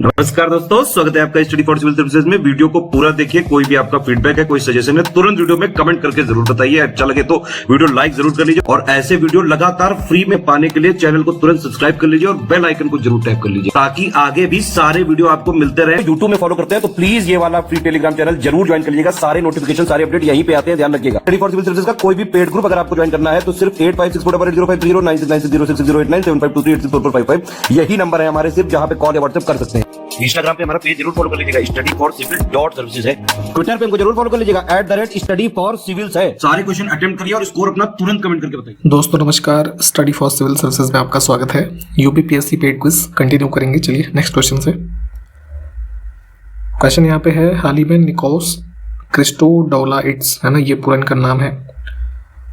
नमस्कार दोस्तों, स्वागत है आपका स्टडी फॉर सिविल सर्विसेज में। वीडियो को पूरा देखिए। कोई भी आपका फीडबैक है, कोई सजेशन है, तुरंत वीडियो में कमेंट करके जरूर बताइए। अच्छा लगे तो वीडियो लाइक जरूर कर लीजिए और ऐसे वीडियो लगातार फ्री में पाने के लिए चैनल को तुरंत सब्सक्राइब कर लीजिए और बेल आइकन को जरूर टैप कर लीजिए ताकि आगे भी सारे वीडियो आपको मिलते रहे। यूट्यूब में फॉलो करते हैं तो प्लीज ये वाला फ्री टेलीग्राम चैनल जरूर ज्वाइन कर लीजिएगा। सारे नोटिफिकेशन, सारे अपडेट यहीं पे आते हैं, ध्यान रखिएगा। स्टडी फॉर सिविल सर्विसेज का कोई भी पेड ग्रुप अगर आपको ज्वाइन करना है तो सिर्फ 856480569066089752386445 यही नंबर है हमारे, सिर्फ जहां पे कॉल या व्हाट्सएप कर सकते हैं। इंस्टाग्राम पे हमारा पेज जरूर फॉलो कर लीजिएगा, studyforcivil.services है। ट्विटर पे हमको जरूर फॉलो कर लीजिएगा, @studyforcivils है। सारे क्वेश्चन अटेम्प्ट करिए और स्कोर अपना तुरंत कमेंट करके बताइए। दोस्तों नमस्कार, स्टडी फॉर सिविल सर्विसेज में आपका स्वागत है। यूपीपीएससी पेड क्विज कंटिन्यू करेंगे। चलिए नेक्स्ट क्वेश्चन से। क्वेश्चन यहाँ पे है, हाल ही में निकोस क्रिस्टोडोलाइट्स है ना, ये पूरा इनका नाम है।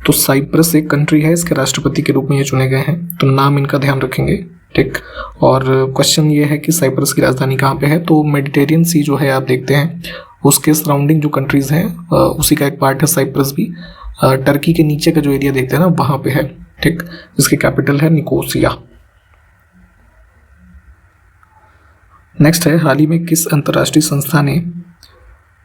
तो साइप्रस एक कंट्री है, इसके राष्ट्रपति के रूप में ये चुने गए हैं, तो नाम इनका ध्यान रखेंगे, ठीक। और क्वेश्चन ये है कि साइप्रस की राजधानी कहाँ पे है। तो मेडिटेरियन सी जो है आप देखते हैं, उसके सराउंडिंग जो कंट्रीज हैं उसी का एक पार्ट है साइप्रस भी। टर्की के नीचे का जो एरिया देखते हैं ना, वहाँ पे है, ठीक। जिसकी कैपिटल है निकोसिया। नेक्स्ट है, हाल ही में किस अंतर्राष्ट्रीय संस्था ने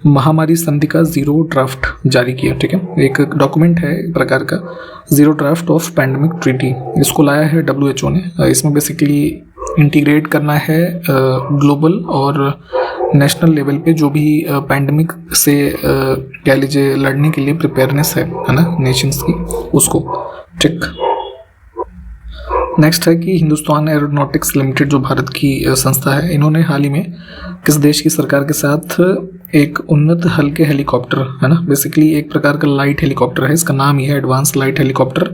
महामारी संधि का जीरो ड्राफ्ट जारी किया, ठीक है। एक डॉक्यूमेंट है एक प्रकार का, zero draft of pandemic treaty. इसको लाया है WHO ने। इसमें बेसिकली इंटीग्रेट करना है ग्लोबल और नेशनल लेवल पे जो भी पैंडेमिक से कह लीजिए लड़ने के लिए प्रिपेयरनेस है ना नेशंस की, उसको, ठीक। नेक्स्ट है कि हिंदुस्तान एरोनॉटिक्स लिमिटेड जो भारत की संस्था है, इन्होंने हाल ही में किस देश की सरकार के साथ एक उन्नत हल्के हेलीकॉप्टर है ना, बेसिकली एक प्रकार का लाइट हेलीकॉप्टर है, इसका नाम ही है एडवांस लाइट हेलीकॉप्टर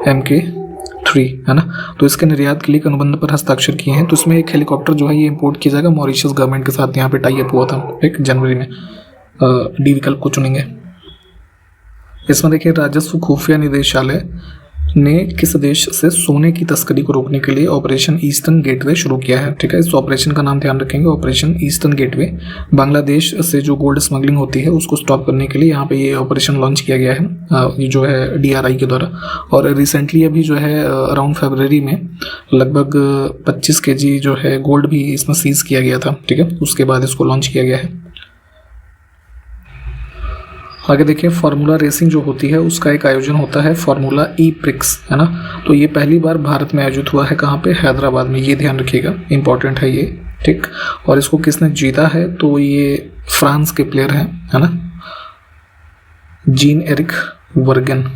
MK3 है ना। तो इसके निर्यात के लिए अनुबंध पर हस्ताक्षर किए हैं। तो इसमें एक हेलीकॉप्टर जो है ये इंपोर्ट किया जाएगा मॉरिशस गवर्नमेंट के साथ। यहाँ पे टाई अप हुआ था एक जनवरी में। डी विकल्प को चुनेंगे। इसमें देखिए, राजस्व खुफिया निदेशालय ने किस देश से सोने की तस्करी को रोकने के लिए ऑपरेशन ईस्टर्न गेटवे शुरू किया है, ठीक है। इस ऑपरेशन का नाम ध्यान रखेंगे, ऑपरेशन ईस्टर्न गेटवे। बांग्लादेश से जो गोल्ड स्मगलिंग होती है उसको स्टॉप करने के लिए यहाँ पे ये ऑपरेशन लॉन्च किया गया है, ये जो है DRI के द्वारा। और रिसेंटली अभी जो है अराउंड फरवरी में लगभग 25 kg जो है गोल्ड भी इसमें सीज किया गया था, ठीक है। उसके बाद इसको लॉन्च किया गया है। आगे देखिए, फार्मूला रेसिंग जो होती है उसका एक आयोजन होता है फार्मूला ई-प्रिक्स है ना। तो ये पहली बार भारत में आयोजित हुआ है, कहाँ पे, हैदराबाद में। ये ध्यान रखिएगा, इंपॉर्टेंट है ये, ठीक। और इसको किसने जीता है, तो ये फ्रांस के प्लेयर हैं है ना, जीन एरिक वर्गन।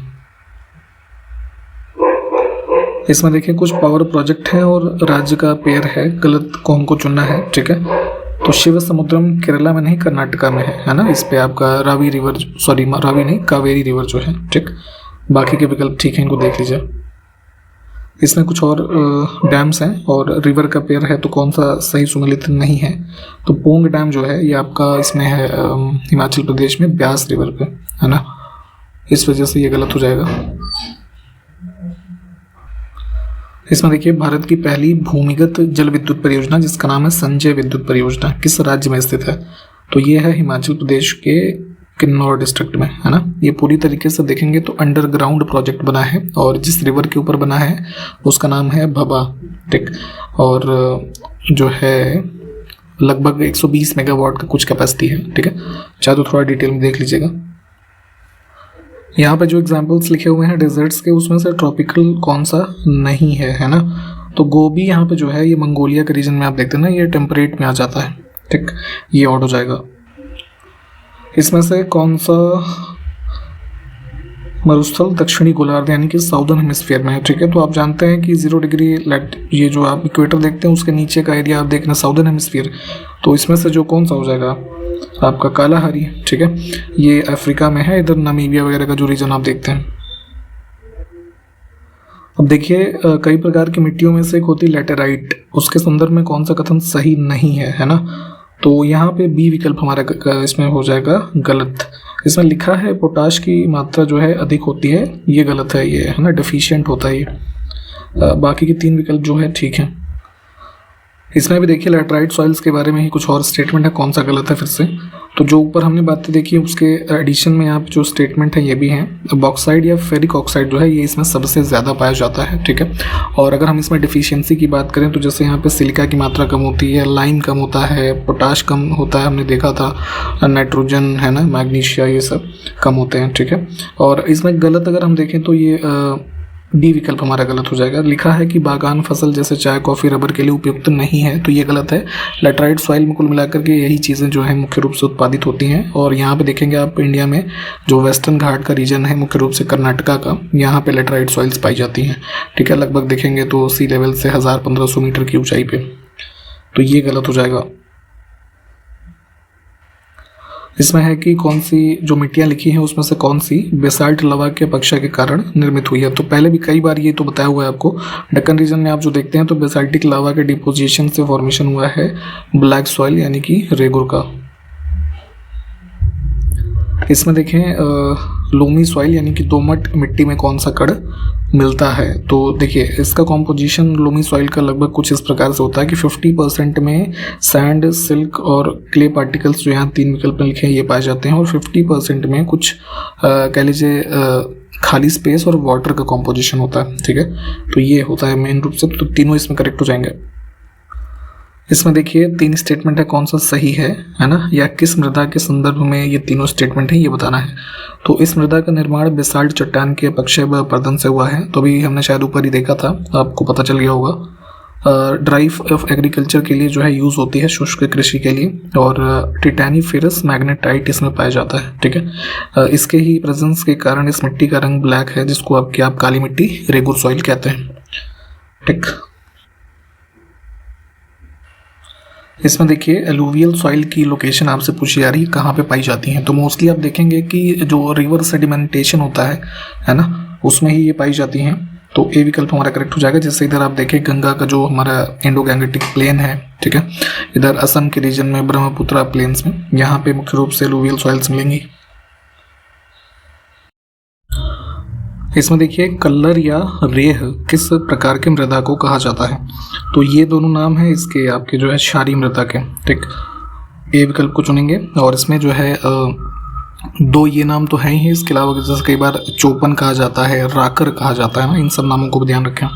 इसमें देखिए कुछ पावर प्रोजेक्ट है और राज्य का पेयर है, गलत को हमको चुनना है, ठीक है। तो शिव समुद्रम केरला में नहीं, कर्नाटका में है ना। इस पे आपका रावी रिवर, सॉरी रावी नहीं, कावेरी रिवर जो है, ठीक। बाकी के विकल्प ठीक है, इनको देख लीजिए। इसमें कुछ और डैम्स हैं और रिवर का पेयर है, तो कौन सा सही सुमेलित नहीं है। तो पोंग डैम जो है ये आपका इसमें है हिमाचल प्रदेश में, ब्यास रिवर पे है ना। इस वजह से ये गलत हो जाएगा। इसमें देखिए, भारत की पहली भूमिगत जल विद्युत परियोजना जिसका नाम है संजय विद्युत परियोजना, किस राज्य में स्थित है, तो ये है हिमाचल प्रदेश के किन्नौर डिस्ट्रिक्ट में है ना। ये पूरी तरीके से देखेंगे तो अंडरग्राउंड प्रोजेक्ट बना है और जिस रिवर के ऊपर बना है उसका नाम है भबा, ठीक। और जो है लगभग 120 मेगावाट का कुछ कैपेसिटी है, ठीक है। चाहे तो थोड़ा डिटेल में देख लीजिएगा। यहाँ पे जो एग्जाम्पल्स लिखे हुए हैं डेजर्ट्स के, उसमें से ट्रॉपिकल कौन सा नहीं है ना। तो गोबी यहाँ पे जो है ये मंगोलिया के रीजन में आप देखते हैं ना, ये टेम्परेट में आ जाता है, ठीक। ये ऑड हो जाएगा। इसमें से कौन सा मरुस्थल दक्षिणी गोलार्ध यानी कि साउदर्न हेमिस्फीयर में है, ठीक है। तो आप जानते हैं कि 0 डिग्री ये जो आप इक्वेटर देखते हैं उसके नीचे का एरिया आप देखना साउदर्न हेमिस्फीयर। तो इसमें से जो कौन सा हो जाएगा आपका कालाहारी, ठीक है। ये अफ्रीका में है, इधर नामीबिया वगैरह का जो रीजन आप देखते हैं। अब देखिए, कई प्रकार की मिट्टियों में से एक होती है लैटेराइट, उसके संदर्भ में कौन सा कथन सही नहीं है ना। तो यहाँ पे बी विकल्प हमारा इसमें हो जाएगा गलत। इसमें लिखा है पोटाश की मात्रा जो है अधिक होती है, ये गलत है, ये है ना डेफिशिएंट होता है ये। बाकी के 3 विकल्प जो है ठीक है। इसमें भी देखिए लैटराइट सॉइल्स के बारे में ही कुछ और स्टेटमेंट है, कौन सा गलत है फिर से। तो जो ऊपर हमने बातें देखी उसके एडिशन में यहाँ पे जो स्टेटमेंट है ये भी हैं। बॉक्साइड या फेरिक ऑक्साइड जो है ये इसमें सबसे ज़्यादा पाया जाता है, ठीक है। और अगर हम इसमें डिफिशियंसी की बात करें तो जैसे यहाँ पे सिलिका की मात्रा कम होती है, लाइम कम होता है, पोटाश कम होता है, हमने देखा था, नाइट्रोजन है ना, मैग्नीशिया, ये सब कम होते हैं, ठीक है। और इसमें गलत अगर हम देखें तो ये डी विकल्प हमारा गलत हो जाएगा। लिखा है कि बागान फसल जैसे चाय, कॉफ़ी, रबर के लिए उपयुक्त नहीं है, तो ये गलत है। लैटराइट सॉइल में कुल मिलाकर के यही चीज़ें जो है मुख्य रूप से उत्पादित होती हैं। और यहाँ पे देखेंगे आप इंडिया में जो वेस्टर्न घाट का रीजन है मुख्य रूप से कर्नाटका का, यहाँ पे लैटराइट सॉइल्स पाई जाती हैं, ठीक है। लगभग देखेंगे तो सी लेवल से 1000-1500 मीटर की ऊंचाई पे, तो ये गलत हो जाएगा। इसमें है कि कौन सी जो मिट्टियाँ लिखी हैं उसमें से कौन सी बेसाल्ट लवा के अपेक्षा के कारण निर्मित हुई है। तो पहले भी कई बार ये तो बताया हुआ है आपको, दक्कन रीजन में आप जो देखते हैं तो बेसाल्टिक लावा के डिपोजिशन से फॉर्मेशन हुआ है ब्लैक सॉइल यानी कि रेगुर का। इसमें देखें लोमी सॉइल यानी कि दोमट मिट्टी में कौन सा कण मिलता है। तो देखिए इसका कॉम्पोजिशन लोमी सॉइल का लगभग कुछ इस प्रकार से होता है कि 50% में सैंड, सिल्क और क्ले पार्टिकल्स जो यहाँ 3 विकल्प में लिखे हैं ये पाए जाते हैं, और 50% में कुछ कह लीजिए खाली स्पेस और वाटर का कॉम्पोजिशन होता है, ठीक है। तो ये होता है मेन रूप से, तो तीनों इसमें करेक्ट हो जाएंगे। इसमें देखिए 3 स्टेटमेंट है, कौन सा सही है ना, या किस मृदा के संदर्भ में ये तीनों स्टेटमेंट है ये बताना है। तो इस मृदा का निर्माण बेसाल्ट चट्टान के अपक्षय व पर्दन से हुआ है, तो अभी हमने शायद ऊपर ही देखा था, आपको पता चल गया होगा। ड्राई ऑफ एग्रीकल्चर के लिए जो है यूज़ होती है, शुष्क कृषि के लिए, और टिटैनिफेरस मैग्नेटाइट इसमें पाया जाता है, ठीक है। इसके ही प्रेजेंस के कारण इस मिट्टी का रंग ब्लैक है, जिसको आप काली मिट्टी रेगुर सॉइल कहते हैं, ठीक। इसमें देखिए एलुवियल सॉइल की लोकेशन आपसे पूछी जा रही है कहाँ पे पाई जाती हैं। तो मोस्टली आप देखेंगे कि जो रिवर सेडिमेंटेशन होता है ना, उसमें ही ये पाई जाती हैं। तो ए विकल्प हमारा करेक्ट हो जाएगा। जैसे इधर आप देखें गंगा का जो हमारा इंडो गैंगेटिक प्लेन है, ठीक है, इधर असम के रीजन में ब्रह्मपुत्रा प्लेन्स में यहाँ पे मुख्य रूप से एलुवियल सॉइल्स मिलेंगी। इसमें देखिए कल्लर या रेह किस प्रकार की मृदा को कहा जाता है। तो ये दोनों नाम है इसके आपके जो है क्षारीय मृदा के, ठीक। ए विकल्प को चुनेंगे। और इसमें जो है 2 ये नाम तो हैं ही, इसके अलावा जैसे कई बार चौपन कहा जाता है, राकर कहा जाता है ना, इन सब नामों को भी ध्यान रखें।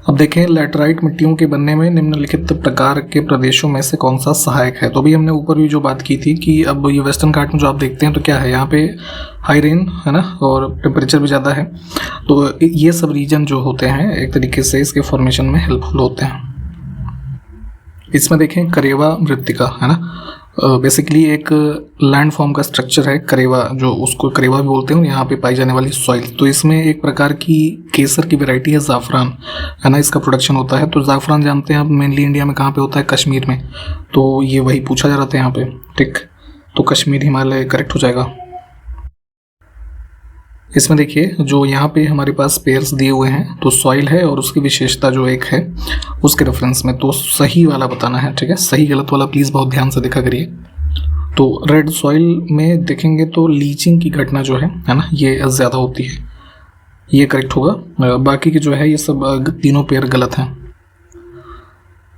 अब देखें लैटराइट मिट्टियों के बनने में निम्नलिखित प्रकार के प्रदेशों में से कौन सा सहायक है। तो अभी हमने ऊपर भी जो बात की थी कि अब ये वेस्टर्न घाट में जो आप देखते हैं तो क्या है, यहाँ पे हाई रेन है ना, और टेम्परेचर भी ज़्यादा है, तो ये सब रीजन जो होते हैं एक तरीके से इसके फॉर्मेशन में हेल्पफुल होते हैं। इसमें देखें करेवा मृत्तिका है ना, बेसिकली एक लैंड फॉर्म का स्ट्रक्चर है करेवा, जो उसको करेवा भी बोलते हैं, यहाँ पे पाई जाने वाली सॉइल। तो इसमें एक प्रकार की केसर की वैरायटी है ज़ाफ़रान है ना, इसका प्रोडक्शन होता है। तो ज़ाफ़रान जानते हैं आप मेनली इंडिया में कहाँ पे होता है, कश्मीर में। तो ये वही पूछा जा रहा था यहाँ पे, ठीक। तो कश्मीर हिमालय करेक्ट हो जाएगा। इसमें देखिए जो यहाँ पे हमारे पास पेयर्स दिए हुए हैं, तो सॉइल है और उसकी विशेषता जो एक है उसके रेफरेंस में तो सही वाला बताना है, ठीक है। सही गलत वाला प्लीज़ बहुत ध्यान से देखा करिए। तो रेड सॉइल में देखेंगे तो लीचिंग की घटना जो है ना, ये ज़्यादा होती है, ये करेक्ट होगा। बाकी के जो है ये सब तीनों पेयर गलत हैं।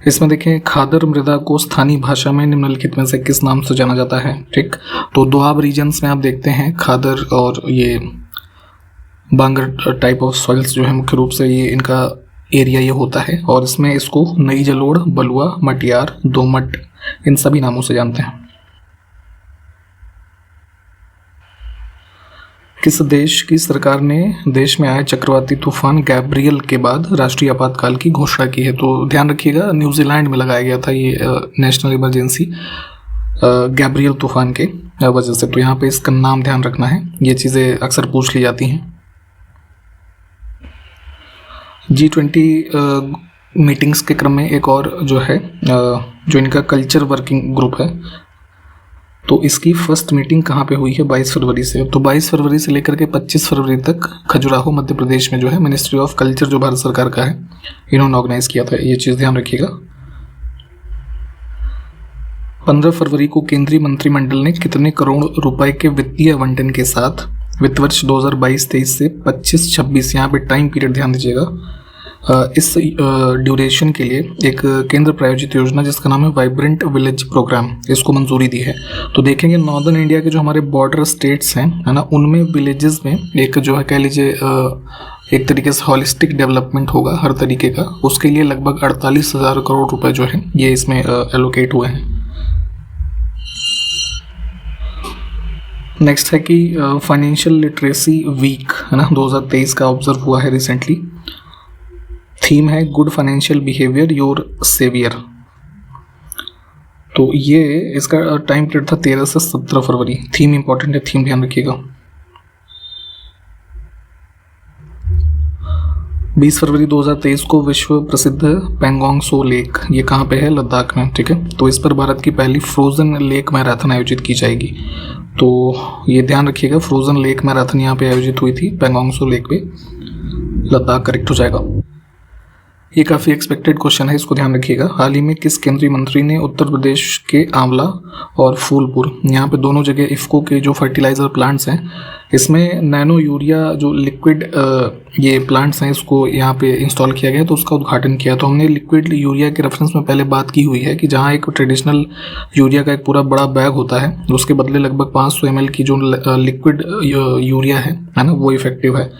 इसमें देखें खादर मृदा को स्थानीय भाषा में निम्नलिखित में से किस नाम से जाना जाता है, ठीक। तो दोआब रीजन्स में आप देखते हैं खादर और ये बांगर टाइप ऑफ सॉइल्स जो है मुख्य रूप से ये इनका एरिया ये होता है, और इसमें इसको नई जलोढ़, बलुआ, मटियार, दोमट इन सभी नामों से जानते हैं। किस देश की सरकार ने देश में आए चक्रवाती तूफान गैब्रियल के बाद राष्ट्रीय आपातकाल की घोषणा की है। तो ध्यान रखिएगा न्यूजीलैंड में लगाया गया था ये नेशनल इमरजेंसी गैब्रियल तूफान के वजह से। तो यहाँ पे इसका नाम ध्यान रखना है, ये चीज़ें अक्सर पूछ ली जाती हैं। G20 मीटिंग्स के क्रम में एक और जो है जो इनका कल्चर वर्किंग ग्रुप है, तो इसकी फर्स्ट मीटिंग कहाँ पे हुई है, 22 फरवरी से। तो 22 फरवरी से लेकर के 25 फरवरी तक खजुराहो मध्य प्रदेश में जो है मिनिस्ट्री ऑफ कल्चर जो भारत सरकार का है, इन्होंने ऑर्गेनाइज किया था। ये चीज़ ध्यान रखिएगा। 15 फरवरी को केंद्रीय मंत्रिमंडल ने कितने करोड़ रुपए के वित्तीय आवंटन के साथ वित्त वर्ष 2022-23 से 25-26, यहाँ पे टाइम पीरियड ध्यान दीजिएगा, इस ड्यूरेशन के लिए एक केंद्र प्रायोजित योजना जिसका नाम है वाइब्रेंट विलेज प्रोग्राम, इसको मंजूरी दी है। तो देखेंगे नॉर्दर्न इंडिया के जो हमारे बॉर्डर स्टेट्स हैं, है ना, उनमें विलेजेस में एक जो है कह लीजिए एक तरीके से हॉलिस्टिक डेवलपमेंट होगा हर तरीके का। उसके लिए लगभग 48,000 करोड़ रुपए जो है ये इसमें एलोकेट हुए हैं। नेक्स्ट है कि फाइनेंशियल लिटरेसी वीक, है ना, 2023 का ऑब्जर्व हुआ है रिसेंटली। थीम है good financial behaviour your saviour. तो ये इसका टाइम पीरियड था 13 से 17 फरवरी। थीम इंपॉर्टेंट है, थीम ध्यान रखिएगा। 20 फरवरी 2023 को विश्व प्रसिद्ध पेंगोंग सो लेक, ये कहाँ पे है, लद्दाख में, ठीक है। तो इस पर भारत की पहली फ्रोजन लेक मैराथन आयोजित की जाएगी। तो ये ध्यान रखिएगा, फ्रोजन लेक मैराथन यहाँ पे आयोजित हुई थी पेंगोंग सो लेक पे, लद्दाख करेक्ट हो जाएगा। ये काफ़ी एक्सपेक्टेड क्वेश्चन है, इसको ध्यान रखिएगा। हाल ही में किस केंद्रीय मंत्री ने उत्तर प्रदेश के आंवला और फूलपुर, यहाँ पे दोनों जगह इफ्को के जो फर्टिलाइजर प्लांट्स हैं, इसमें नैनो यूरिया जो लिक्विड ये प्लांट्स हैं, इसको यहाँ पे इंस्टॉल किया गया, तो उसका उद्घाटन किया। तो हमने लिक्विड यूरिया के रेफरेंस में पहले बात की हुई है कि जहाँ एक ट्रेडिशनल यूरिया का एक पूरा बड़ा बैग होता है, उसके बदले लगभग 500 ml की जो लिक्विड यूरिया है ना, वो इफेक्टिव है।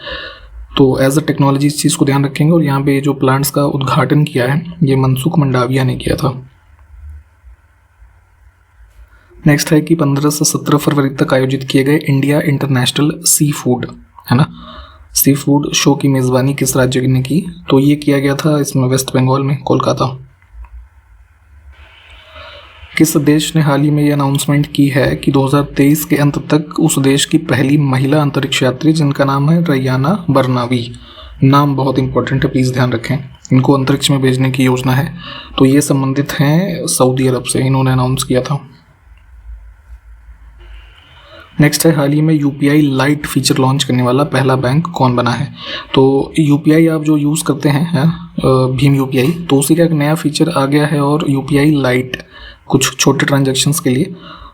तो एज अ टेक्नोलॉजी इस चीज़ को ध्यान रखेंगे। और यहाँ पे जो प्लांट्स का उद्घाटन किया है ये मनसुख मंडाविया ने किया था। नेक्स्ट है कि 15 से 17 फरवरी तक आयोजित किए गए इंडिया इंटरनेशनल सी फूड, है ना, सी फूड शो की मेज़बानी किस राज्य ने की? तो ये किया गया था इसमें वेस्ट बंगाल में, कोलकाता। किस देश ने हाल ही में ये अनाउंसमेंट की है कि 2023 के अंत तक उस देश की पहली महिला अंतरिक्ष यात्री, जिनका नाम है रैयाना बर्नावी, नाम बहुत इंपॉर्टेंट है, प्लीज़ ध्यान रखें, इनको अंतरिक्ष में भेजने की योजना है। तो ये संबंधित हैं सऊदी अरब से, इन्होंने अनाउंस किया था। नेक्स्ट है हाल ही में यूपीआई लाइट फीचर लॉन्च करने वाला पहला बैंक कौन बना है? तो यूपीआई आप जो यूज़ करते हैं भीम यूपीआई, तो उसी का एक नया फीचर आ गया है, और यूपीआई लाइट कुछ छोटे ट्रांजैक्शंस के लिए।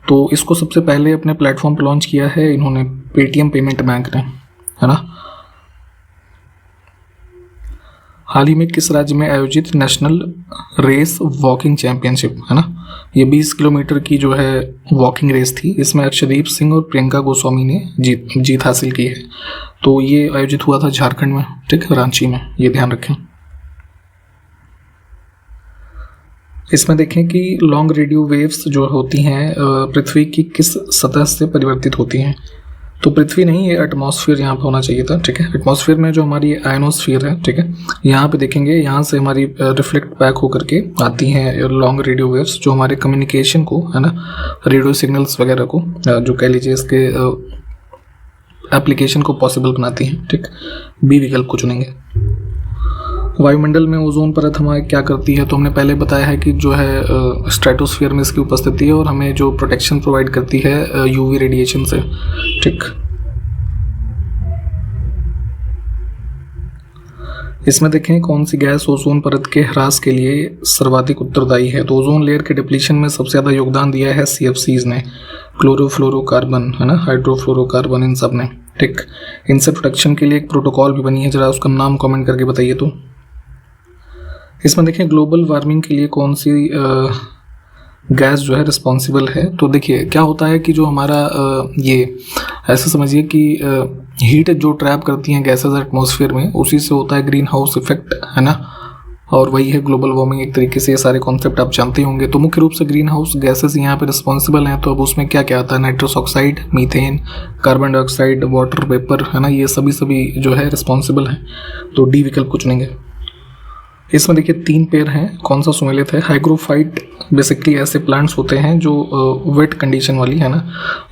तो इसको सबसे पहले अपने प्लेटफॉर्म पर लॉन्च किया है इन्होंने, पेटीएम पेमेंट बैंक ने, है ना। हाल ही में किस राज्य में आयोजित नेशनल रेस वॉकिंग चैंपियनशिप, है ना, ये 20 किलोमीटर की जो है वॉकिंग रेस थी, इसमें अक्षदीप सिंह और प्रियंका गोस्वामी ने जीत हासिल की है। तो ये आयोजित हुआ था झारखंड में, ठीक है, रांची में, ये ध्यान रखें। इसमें देखें कि लॉन्ग रेडियो वेव्स जो होती हैं पृथ्वी की किस सतह से परिवर्तित होती हैं? तो पृथ्वी नहीं, ये एटमॉस्फेयर यहाँ पे होना चाहिए था, ठीक है। एटमॉस्फेयर में जो हमारी आयनोस्फीयर है, ठीक है, यहाँ पे देखेंगे, यहाँ से हमारी रिफ्लेक्ट बैक होकर के आती हैं लॉन्ग रेडियो वेव्स, जो हमारे कम्युनिकेशन को, है ना, रेडियो सिग्नल्स वगैरह को, जो कह लीजिए इसके एप्लीकेशन को पॉसिबल बनाती हैं, ठीक। बी विकल्प को चुनेंगे। वायुमंडल में ओजोन परत हमारे क्या करती है? तो हमने पहले बताया है कि जो है स्ट्रेटोस्फीयर में इसकी उपस्थिति है, और हमें जो प्रोटेक्शन प्रोवाइड करती है यूवी रेडिएशन से, ठीक। इसमें देखें कौन सी गैस ओजोन परत के ह्रास के लिए सर्वाधिक उत्तरदायी है? तो ओजोन लेयर के डिप्लीशन में सबसे ज़्यादा योगदान दिया है CFCs ने, क्लोरोफ्लोरोकार्बन, है ना, हाइड्रोफ्लोरोकार्बन, इन सब ने, ठीक। इनसे प्रोटेक्शन के लिए एक प्रोटोकॉल भी बनी है, जरा उसका नाम कमेंट करके बताइए। तो इसमें देखें ग्लोबल वार्मिंग के लिए कौन सी गैस जो है रिस्पॉन्सिबल है? तो देखिए क्या होता है कि जो हमारा ये ऐसा समझिए कि हीट जो ट्रैप करती हैं गैसेस एटमॉस्फेयर में, उसी से होता है ग्रीन हाउस इफेक्ट, है ना, और वही है ग्लोबल वार्मिंग एक तरीके से। ये सारे कॉन्सेप्ट आप जानते होंगे। तो मुख्य रूप से ग्रीन हाउस गैसेस यहाँ पे रिस्पॉन्सिबल हैं। तो अब उसमें क्या क्या आता है? Nitrous oxide, methane, carbon dioxide, water vapour, है ना, ये सभी जो है रिस्पॉन्सिबल हैं। तो डी विकल्प को चुनेंगे। इसमें देखिए 3 पेड़ हैं, कौन सा सुमेलित है? हाइग्रोफाइट बेसिकली ऐसे प्लांट्स होते हैं जो वेट कंडीशन वाली, है ना,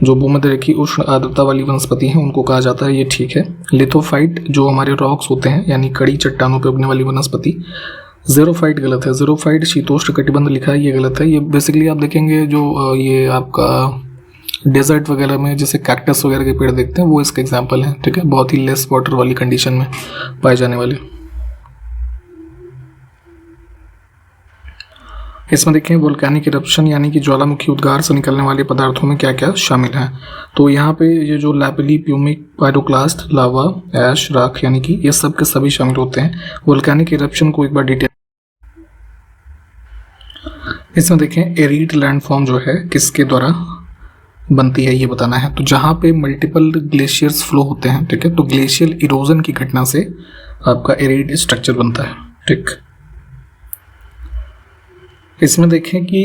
जो भूमध्य रेखीय उष्ण आर्द्रता वाली वनस्पति हैं, उनको कहा जाता है, ये ठीक है। लिथोफाइट जो हमारे रॉक्स होते हैं, यानी कड़ी चट्टानों पे उगने वाली वनस्पति। ज़ेरोफाइट गलत है, ज़ेरोफाइट शीतोष्ण कटिबंध लिखा है, ये गलत है। ये बेसिकली आप देखेंगे जो ये आपका डेजर्ट वगैरह में जैसे कैक्टस वगैरह के पेड़ देखते हैं, वो इसका एग्जाम्पल है, ठीक है, बहुत ही लेस वाटर वाली कंडीशन में पाए जाने वाले। इसमें देखें वोल्केनिक इरप्शन यानी कि ज्वालामुखी उद्गार से निकलने वाले पदार्थों में क्या क्या शामिल हैं। तो यहाँ पे ये जो लैपिली प्यूमिक पायरोक्लास्ट लावा ऐश राख यानी कि ये सब के सभी शामिल होते हैं। वोल्केनिक इरप्शन को एक बार डिटेल इसमें देखें एरिड लैंडफॉर्म जो है किसके द्वारा बनती है ये बताना है। तो जहाँ पे मल्टीपल ग्लेशियर्स फ्लो होते हैं, ठीक है, तो ग्लेशियल इरोजन की घटना से आपका एरिड स्ट्रक्चर बनता है। ठीक, इसमें देखें कि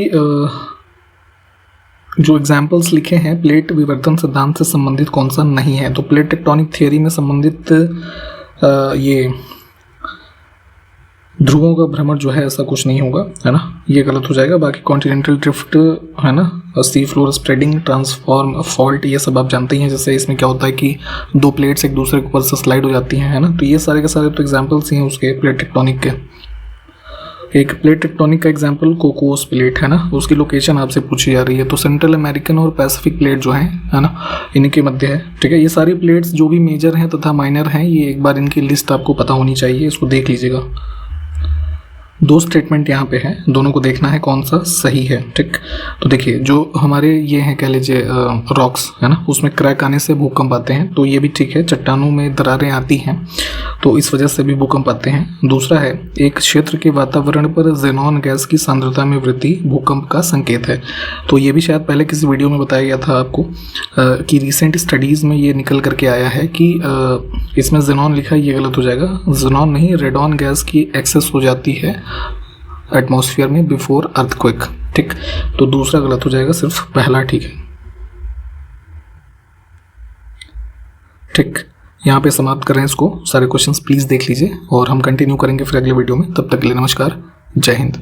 जो एग्जाम्पल्स लिखे हैं प्लेट विवर्तन सिद्धांत से संबंधित कौन सा नहीं है। तो प्लेट टेक्टोनिक थियरी में संबंधित ये ध्रुवों का भ्रमण जो है ऐसा कुछ नहीं होगा, है ना, ये गलत हो जाएगा। बाकी कॉन्टिनेंटल ड्रिफ्ट, है ना, sea floor spreading, transform, fault, ये सब आप जानते ही हैं। जैसे इसमें क्या होता है कि दो प्लेट्स एक दूसरे के ऊपर से स्लाइड हो जाती हैं, है ना। तो ये सारे के सारे तो एग्जाम्पल्स ही हैं उसके प्लेट टेक्टोनिक के। एक प्लेट टेक्टोनिक का एग्जांपल कोकोस प्लेट, है ना, उसकी लोकेशन आपसे पूछी जा रही है। तो सेंट्रल अमेरिकन और पैसिफिक प्लेट जो है ना, इनके मध्य है। ठीक है, ये सारी प्लेट्स जो भी मेजर हैं तथा माइनर हैं, ये एक बार इनकी लिस्ट आपको पता होनी चाहिए, इसको देख लीजिएगा। दो स्टेटमेंट यहाँ पे हैं, दोनों को देखना है कौन सा सही है। ठीक, तो देखिए जो हमारे ये हैं कह लीजिए रॉक्स, है ना, उसमें क्रैक आने से भूकंप आते हैं, तो ये भी ठीक है। चट्टानों में दरारें आती हैं तो इस वजह से भी भूकंप आते हैं। दूसरा है एक क्षेत्र के वातावरण पर जेनॉन गैस की सांद्रता में वृद्धि भूकंप का संकेत है। तो ये भी शायद पहले किसी वीडियो में बताया गया था आपको कि रिसेंट स्टडीज़ में ये निकल करके आया है कि इसमें जेनॉन लिखा है, ये गलत हो जाएगा। जेनॉन नहीं, रेडॉन गैस की एक्सेस हो जाती है एटमॉस्फेयर में बिफोर अर्थक्वेक। ठीक, तो दूसरा गलत हो जाएगा, सिर्फ पहला ठीक है। ठीक, यहाँ पे समाप्त करें इसको। सारे क्वेश्चंस प्लीज़ देख लीजिए और हम कंटिन्यू करेंगे फिर अगले वीडियो में। तब तक के लिए नमस्कार, जय हिंद।